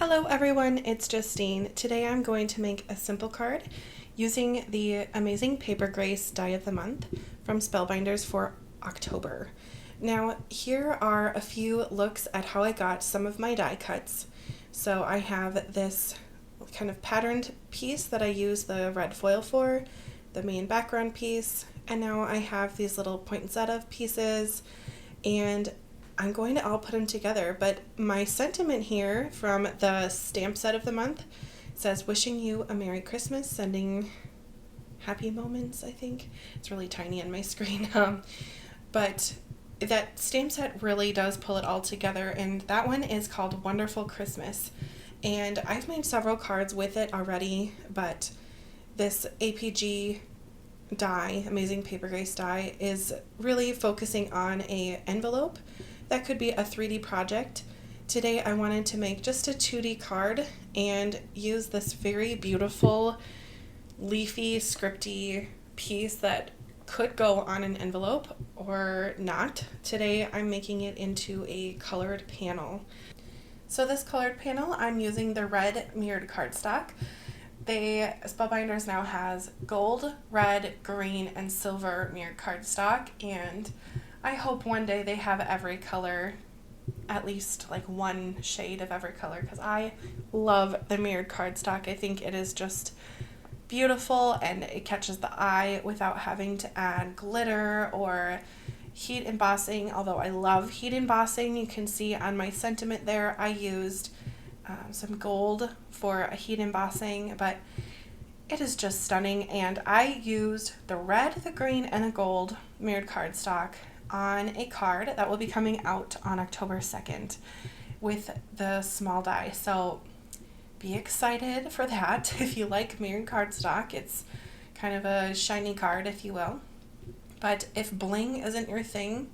Hello everyone, it's Justine. Today I'm going to make a simple card using the amazing Paper Grace die of the month from Spellbinders for October. Now here are a few looks at how I got some of my die cuts. So I have this kind of patterned piece that I use the red foil for, the main background piece, and now I have these little poinsettia pieces, and I'm going to all put them together, but my sentiment here from the stamp set of the month says, wishing you a Merry Christmas, sending happy moments, I think. It's really tiny on my screen. But that stamp set really does pull it all together, and that one is called Wonderful Christmas. And I've made several cards with it already, but this APG die, Amazing Paper Grace die, is really focusing on a envelope that could be a 3D project. Today I wanted to make just a 2D card and use this very beautiful leafy scripty piece that could go on an envelope or not. Today I'm making it into a colored panel. So this colored panel, I'm using the red mirrored cardstock. Spellbinders now has gold, red, green, and silver mirrored cardstock, and I hope one day they have every color, at least like one shade of every color, because I love the mirrored cardstock. I think it is just beautiful and it catches the eye without having to add glitter or heat embossing. Although I love heat embossing, you can see on my sentiment there I used some gold for a heat embossing, but it is just stunning. And I used the red, the green, and the gold mirrored cardstock on a card that will be coming out on October 2nd with the small die. So be excited for that. If you like mirrored cardstock, it's kind of a shiny card, if you will. But if bling isn't your thing,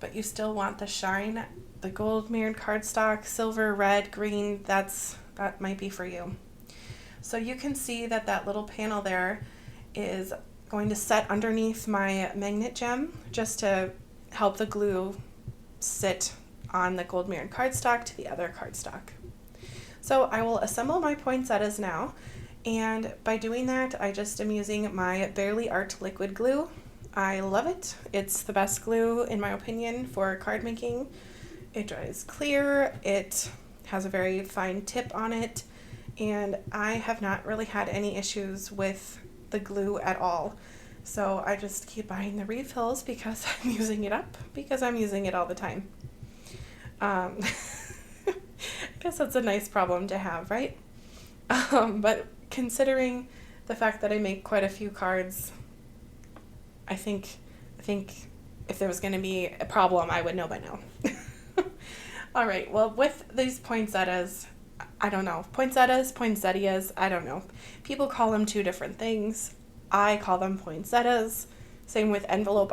but you still want the shine, the gold mirrored cardstock, silver, red, green, that might be for you. So you can see that that little panel there is going to set underneath my magnet gem just to help the glue sit on the gold mirrored cardstock to the other cardstock. So I will assemble my poinsettias now, and by doing that I just am using my Barely Art liquid glue. I love it. It's the best glue in my opinion for card making. It dries clear, it has a very fine tip on it, and I have not really had any issues with the glue at all. So I just keep buying the refills because I'm using it up, because I'm using it all the time. I guess that's a nice problem to have, right? But considering the fact that I make quite a few cards, I think if there was going to be a problem, I would know by now. All right, well, with these poinsettias, I don't know. Poinsettias, I don't know. People call them two different things. I call them poinsettias. Same with envelope.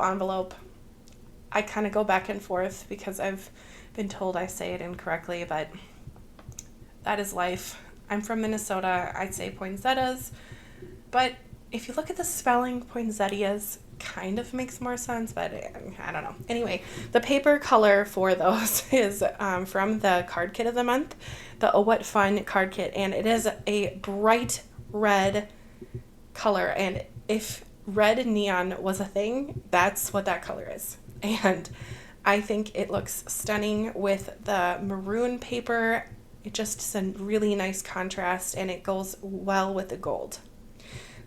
I kind of go back and forth because I've been told I say it incorrectly, but that is life. I'm from Minnesota. I'd say poinsettias, but if you look at the spelling, poinsettias kind of makes more sense, but I don't know. Anyway, the paper color for those is from the card kit of the month, the Oh What Fun card kit, and it is a bright red color, and if red neon was a thing, that's what that color is. And I think it looks stunning with the maroon paper. It just is a really nice contrast, and it goes well with the gold.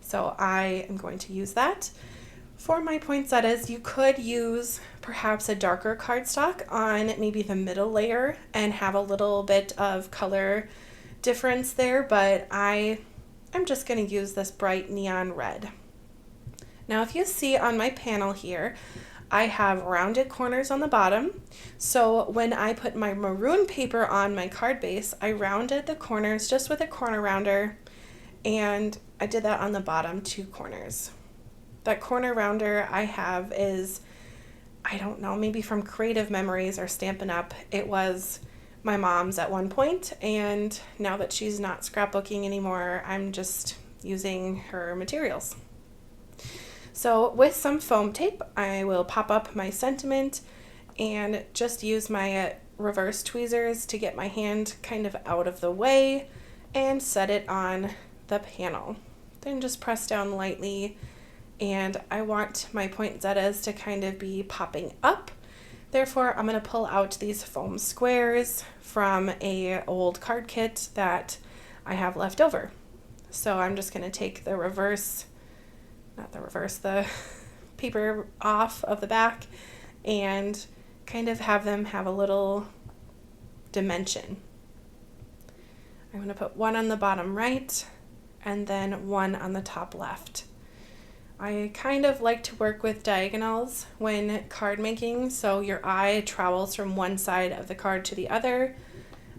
So I am going to use that. For my poinsettias, you could use perhaps a darker cardstock on maybe the middle layer and have a little bit of color difference there, but I'm just going to use this bright neon red. Now, if you see on my panel here, I have rounded corners on the bottom. So when I put my maroon paper on my card base, I rounded the corners just with a corner rounder, and I did that on the bottom two corners. That corner rounder I have is, I don't know, maybe from Creative Memories or Stampin' Up. It was my mom's at one point, and now that she's not scrapbooking anymore, I'm just using her materials. So with some foam tape, I will pop up my sentiment and just use my reverse tweezers to get my hand kind of out of the way and set it on the panel. Then just press down lightly, and I want my poinsettias to kind of be popping up. Therefore, I'm going to pull out these foam squares from a old card kit that I have left over. So I'm just going to take the paper off of the back and kind of have them have a little dimension. I'm going to put one on the bottom right and then one on the top left. I kind of like to work with diagonals when card making, so your eye travels from one side of the card to the other.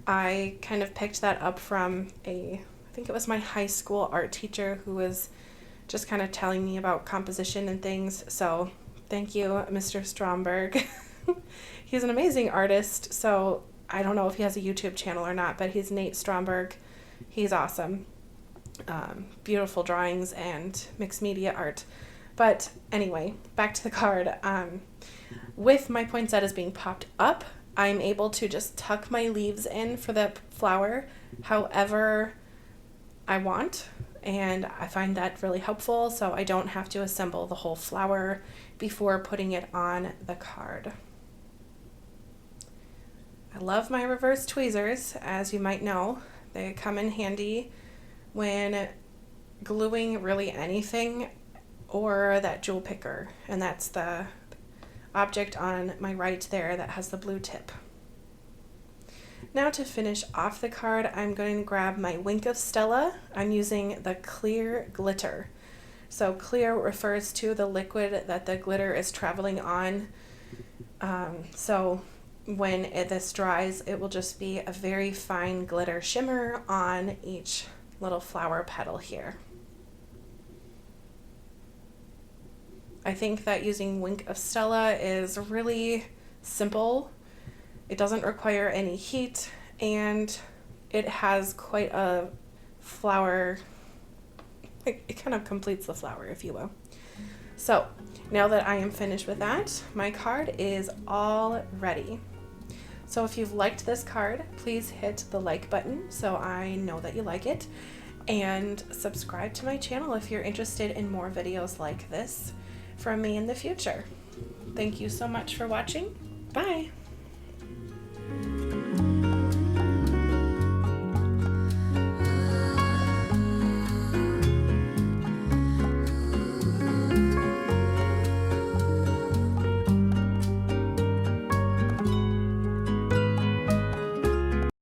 I kind of picked that up from I think it was my high school art teacher who was just kind of telling me about composition and things. So thank you, Mr. Stromberg. He's an amazing artist, so I don't know if he has a YouTube channel or not, but he's Nate Stromberg. He's awesome. Beautiful drawings and mixed media art. But anyway, back to the card. With my poinsettias being popped up, I'm able to just tuck my leaves in for the flower however I want, and I find that really helpful, so I don't have to assemble the whole flower before putting it on the card. I love my reverse tweezers, as you might know. They come in handy when gluing really anything, or that jewel picker, and that's the object on my right there that has the blue tip. Now to finish off the card, I'm going to grab my Wink of Stella. I'm using the clear glitter. So clear refers to the liquid that the glitter is traveling on. So when this dries, it will just be a very fine glitter shimmer on each little flower petal here. I think that using Wink of Stella is really simple. It doesn't require any heat, and it has quite a flower. It kind of completes the flower, if you will. So now that I am finished with that, my card is all ready. So if you've liked this card, please hit the like button so I know that you like it, and subscribe to my channel if you're interested in more videos like this from me in the future. Thank you so much for watching. Bye.